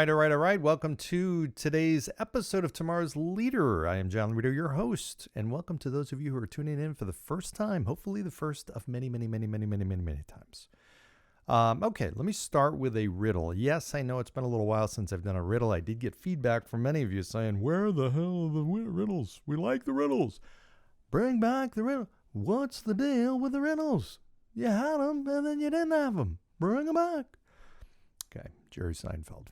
right. Welcome to today's episode of Tomorrow's Leader. I am John Laurito, your host, and welcome to those of you who are tuning in for the first time, hopefully the first of many times. Okay, let me start with a riddle. Yes, I know it's been a little while since I've done a riddle. I did get feedback from many of you saying, where the hell are the riddles? We like the riddles. Bring back the riddle. What's the deal with the riddles? You had them, and then you didn't have them. Bring them back. Okay, Jerry Seinfeld.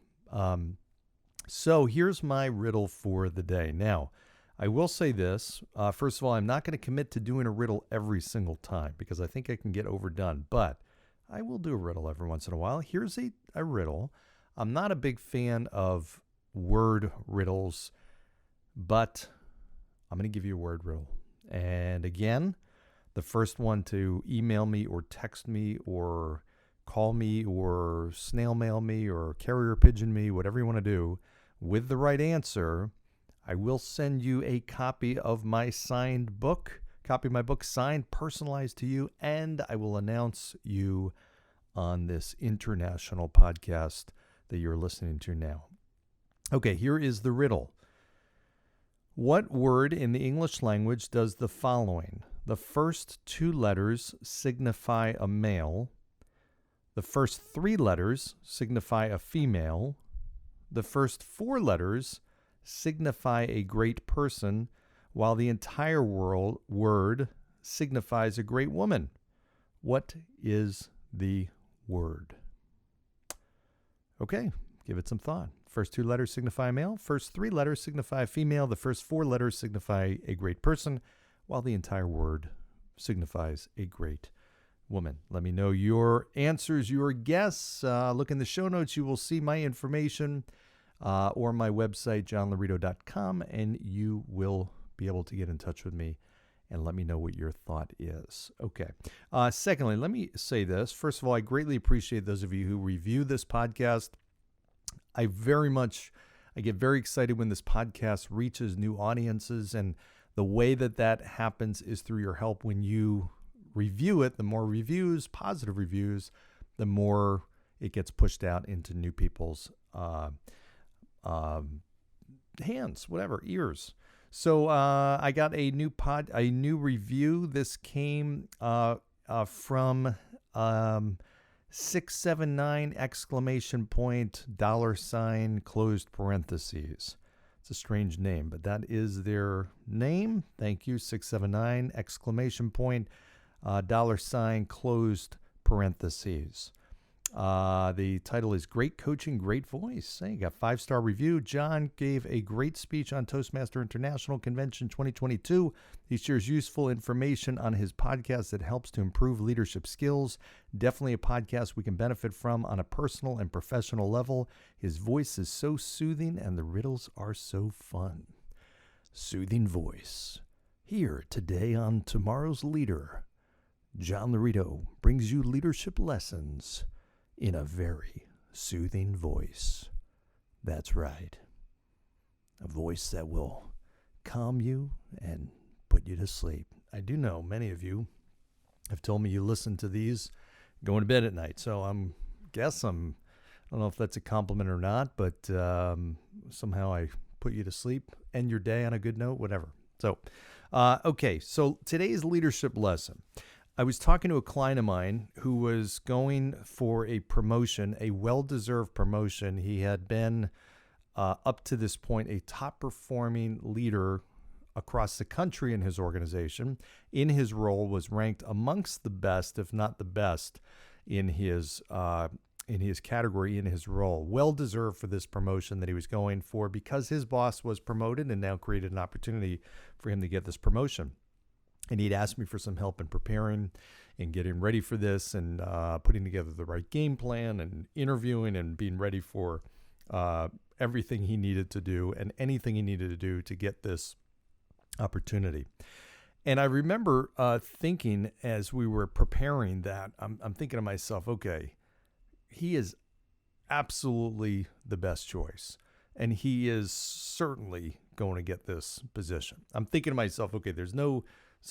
So here's my riddle for the day. Now, I will say this. First of all, I'm not going to commit to doing a riddle every single time because I think I can get overdone. But I will do a riddle every once in a while. Here's a riddle. I'm not a big fan of word riddles, but I'm going to give you a word riddle. And again, the first one to email me or text me or call me or snail mail me or carrier pigeon me, whatever you want to do, with the right answer, I will send you a copy of my signed book, signed, personalized to you, and I will announce you on this international podcast that you're listening to now. Okay, here is the riddle. What word in the English language does the following? The first two letters signify a male. The first three letters signify a female. The first four letters signify a great person, while the entire word signifies a great woman. What is the word? Okay, give it some thought. First two letters signify a male. First three letters signify a female. The first four letters signify a great person, while the entire word signifies a great woman. Let me know your answers, your guess. Look in the show notes. You will see my information or my website, johnlaurito.com, and you will be able to get in touch with me and let me know what your thought is. Okay. Secondly, let me say this. First of all, I greatly appreciate those of you who review this podcast. I get very excited when this podcast reaches new audiences, and the way that happens is through your help. When you review it, the more reviews, positive reviews, the more it gets pushed out into new people's hands, ears. So I got a new review. This came from 679 exclamation point $, closed parentheses. It's a strange name, but that is their name. Thank you, 679 exclamation point $, closed parentheses. The title is Great Coaching, Great Voice. Hey, you got 5-star review. John gave a great speech on Toastmaster International Convention 2022. He shares useful information on his podcast that helps to improve leadership skills. Definitely a podcast we can benefit from on a personal and professional level. His voice is so soothing and the riddles are so fun. Soothing voice. Here today on Tomorrow's Leader, John Laurito brings you leadership lessons in a very soothing voice. That's right. A voice that will calm you and put you to sleep. I do know many of you have told me you listen to these going to bed at night. So I don't know if that's a compliment or not, but somehow I put you to sleep, end your day on a good note, whatever. So, okay. So today's leadership lesson. I was talking to a client of mine who was going for a promotion, a well-deserved promotion. He had been, up to this point, a top-performing leader across the country in his organization. In his role, was ranked amongst the best, if not the best, in his category, in his role. Well-deserved for this promotion that he was going for because his boss was promoted and now created an opportunity for him to get this promotion. And he'd asked me for some help in preparing and getting ready for this and putting together the right game plan and interviewing and being ready for everything he needed to do and anything he needed to do to get this opportunity. And I remember thinking as we were preparing that, I'm thinking to myself, okay, he is absolutely the best choice. And he is certainly going to get this position. I'm thinking to myself, okay, there's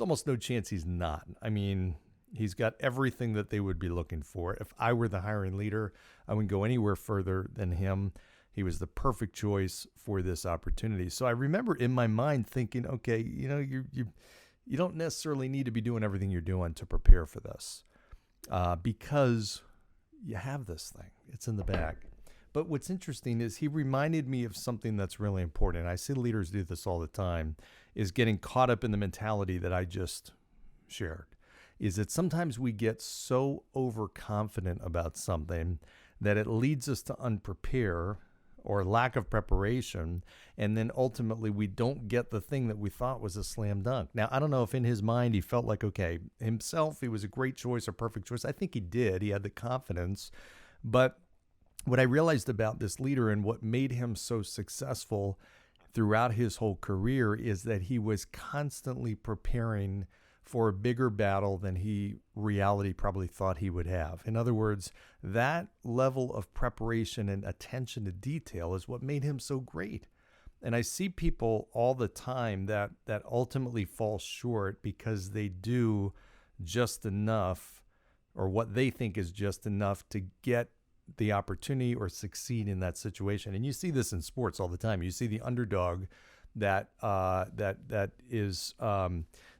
almost no chance he's not. I mean, he's got everything that they would be looking for. If I were the hiring leader, I wouldn't go anywhere further than him. He was the perfect choice for this opportunity. So I remember in my mind thinking, okay, you don't necessarily need to be doing everything you're doing to prepare for this, because you have this thing. It's in the bag. But what's interesting is he reminded me of something that's really important. I see leaders do this all the time, is getting caught up in the mentality that I just shared. Is that sometimes we get so overconfident about something that it leads us to unprepare or lack of preparation, and then ultimately we don't get the thing that we thought was a slam dunk. Now, I don't know if in his mind he felt like, okay, himself, he was a great choice or perfect choice. I think he did. He had the confidence. But what I realized about this leader and what made him so successful throughout his whole career is that he was constantly preparing for a bigger battle than he reality probably thought he would have. In other words, that level of preparation and attention to detail is what made him so great. And I see people all the time that ultimately fall short because they do just enough, or what they think is just enough, to get the opportunity or succeed in that situation. And you see this in sports all the time. You see the underdog that is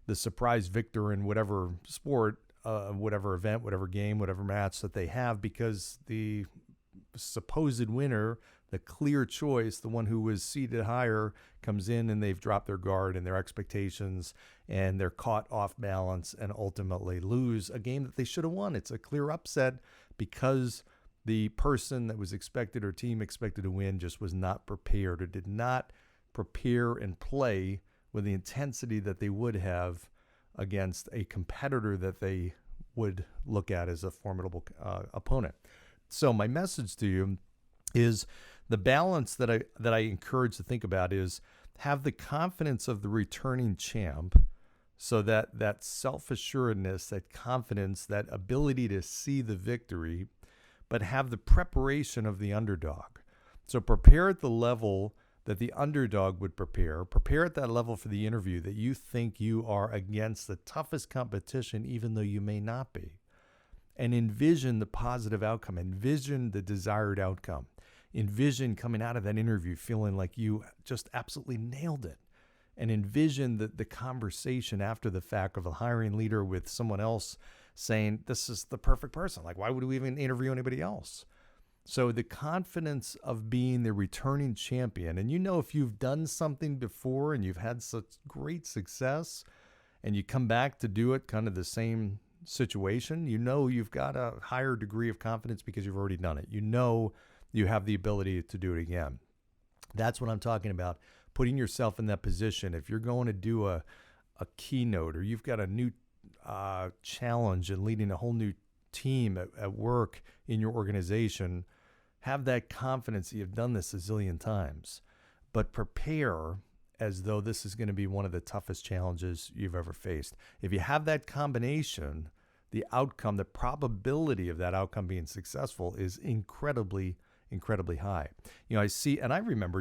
the surprise victor in whatever sport, whatever event, whatever game, whatever match that they have, because the supposed winner, the clear choice, the one who was seated higher, comes in and they've dropped their guard and their expectations, and they're caught off balance and ultimately lose a game that they should have won. It's a clear upset because the person that was expected or team expected to win just was not prepared, or did not prepare and play with the intensity that they would have against a competitor that they would look at as a formidable opponent. So my message to you is the balance that I encourage to think about is have the confidence of the returning champ, so that self-assuredness, that confidence, that ability to see the victory, but have the preparation of the underdog. So prepare at the level that the underdog would prepare. Prepare at that level for the interview that you think you are against the toughest competition, even though you may not be. And envision the positive outcome. Envision the desired outcome. Envision coming out of that interview feeling like you just absolutely nailed it. And envision the conversation after the fact of a hiring leader with someone else saying, this is the perfect person. Like, why would we even interview anybody else? So the confidence of being the returning champion, and if you've done something before and you've had such great success and you come back to do it kind of the same situation, you've got a higher degree of confidence because you've already done it. You have the ability to do it again. That's what I'm talking about, putting yourself in that position. If you're going to do a keynote, or you've got a new challenge and leading a whole new team at work in your organization, have that confidence that you've done this a zillion times, but prepare as though this is going to be one of the toughest challenges you've ever faced. If you have that combination, the outcome, the probability of that outcome being successful is incredibly high. I remember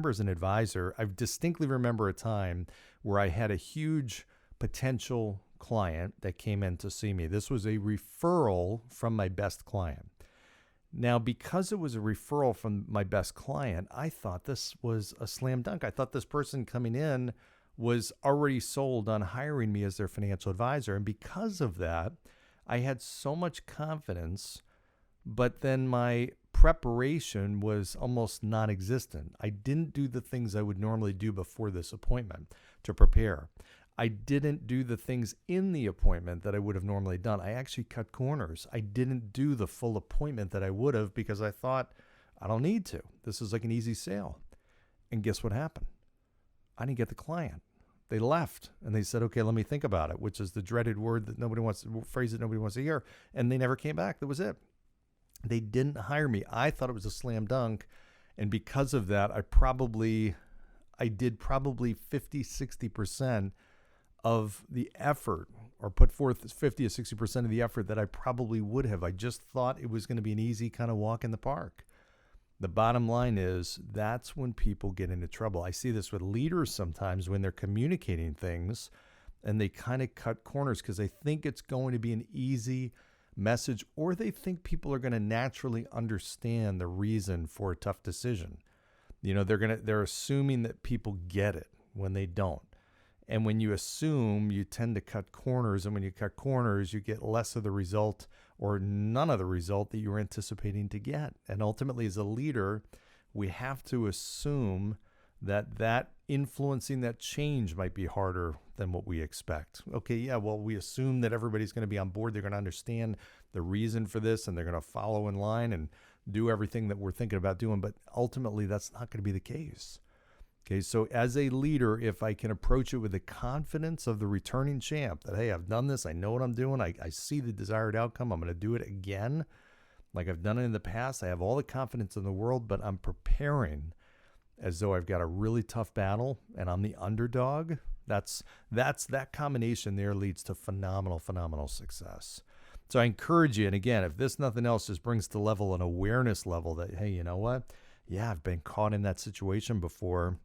as an advisor, I distinctly remember a time where I had a huge potential client that came in to see me. This was a referral from my best client. Now, because it was a referral from my best client, I thought this was a slam dunk. I thought this person coming in was already sold on hiring me as their financial advisor. And because of that, I had so much confidence, but then my preparation was almost non-existent. I didn't do the things I would normally do before this appointment to prepare. I didn't do the things in the appointment that I would have normally done. I actually cut corners. I didn't do the full appointment that I would have because I thought, I don't need to. This is like an easy sale. And guess what happened? I didn't get the client. They left and they said, okay, let me think about it, which is the dreaded phrase that nobody wants to hear. And they never came back. That was it. They didn't hire me. I thought it was a slam dunk. And because of that, I did probably 50, 60% of the effort, or put forth 50 or 60% of the effort that I probably would have. I just thought it was going to be an easy kind of walk in the park. The bottom line is that's when people get into trouble. I see this with leaders sometimes when they're communicating things and they kind of cut corners because they think it's going to be an easy message, or they think people are going to naturally understand the reason for a tough decision. They're assuming that people get it when they don't. And when you assume, you tend to cut corners, and when you cut corners, you get less of the result or none of the result that you were anticipating to get. And ultimately, as a leader, we have to assume that influencing that change might be harder than what we expect. Okay, yeah, well, we assume that everybody's going to be on board. They're going to understand the reason for this, and they're going to follow in line and do everything that we're thinking about doing. But ultimately, that's not going to be the case. Okay, so as a leader, if I can approach it with the confidence of the returning champ, that, hey, I've done this, I know what I'm doing, I see the desired outcome, I'm going to do it again like I've done it in the past. I have all the confidence in the world, but I'm preparing as though I've got a really tough battle and I'm the underdog. That combination there leads to phenomenal success. So I encourage you, and again, if this nothing else just brings to level an awareness level that, hey, you know what? Yeah, I've been caught in that situation before.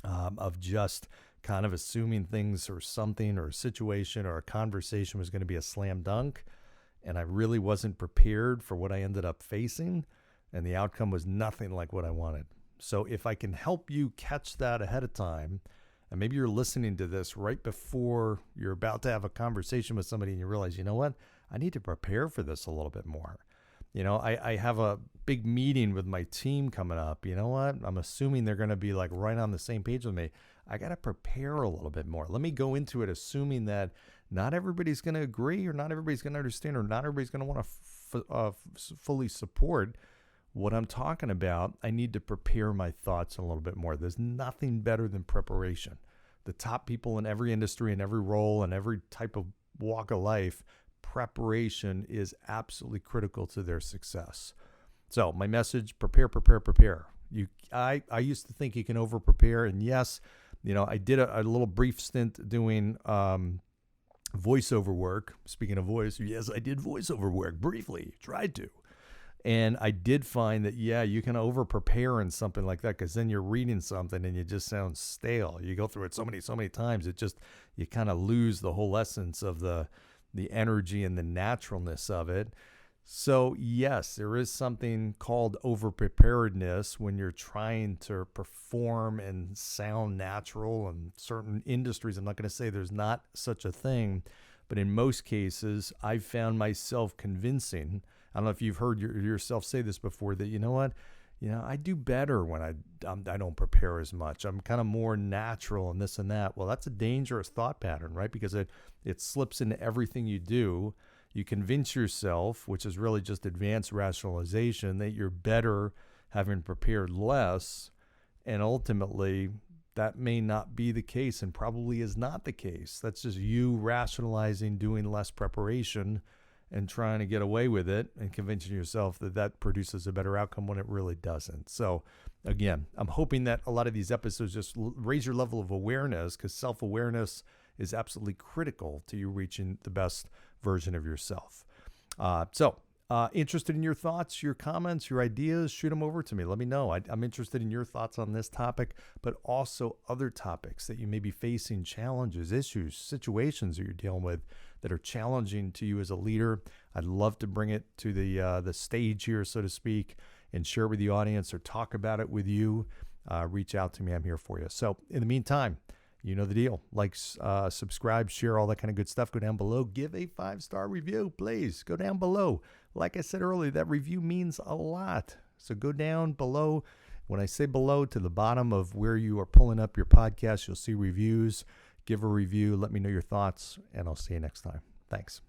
Of just kind of assuming things or something or a situation or a conversation was going to be a slam dunk, and I really wasn't prepared for what I ended up facing, and the outcome was nothing like what I wanted. So if I can help you catch that ahead of time, and maybe you're listening to this right before you're about to have a conversation with somebody and you realize, you know what, I need to prepare for this a little bit more. I have a big meeting with my team coming up. You know what? I'm assuming they're going to be like right on the same page with me. I got to prepare a little bit more. Let me go into it assuming that not everybody's going to agree, or not everybody's going to understand, or not everybody's going to want to fully support what I'm talking about. I need to prepare my thoughts a little bit more. There's nothing better than preparation. The top people in every industry, in every role, and every type of walk of life, preparation is absolutely critical to their success. So my message, prepare. I used to think you can over prepare. And yes, I did a little brief stint doing voiceover work. Speaking of voice, yes, I did voiceover work briefly, tried to. And I did find that, yeah, you can over prepare in something like that, because then you're reading something and you just sound stale. You go through it so many times, you kind of lose the whole essence of the energy and the naturalness of it. So yes, there is something called over-preparedness when you're trying to perform and sound natural in certain industries. I'm not going to say there's not such a thing, but in most cases, I've found myself convincing. I don't know if you've heard yourself say this before, that, you know what, I do better when I don't prepare as much. I'm kind of more natural and this and that. Well, that's a dangerous thought pattern, right? Because it slips into everything you do. You convince yourself, which is really just advanced rationalization, that you're better having prepared less. And ultimately, that may not be the case, and probably is not the case. That's just you rationalizing doing less preparation and trying to get away with it and convincing yourself that produces a better outcome when it really doesn't. So again, I'm hoping that a lot of these episodes just raise your level of awareness, because self-awareness is absolutely critical to you reaching the best version of yourself. Interested in your thoughts, your comments, your ideas, shoot them over to me. Let me know. I'm interested in your thoughts on this topic, but also other topics that you may be facing, challenges, issues, situations that you're dealing with that are challenging to you as a leader. I'd love to bring it to the stage here, so to speak, and share it with the audience or talk about it with you. Reach out to me. I'm here for you. So in the meantime, you know the deal. Like, subscribe, share, all that kind of good stuff. Go down below. Give a 5-star review, please. Go down below. Like I said earlier, that review means a lot. So go down below. When I say below, to the bottom of where you are pulling up your podcast, you'll see reviews. Give a review. Let me know your thoughts, and I'll see you next time. Thanks.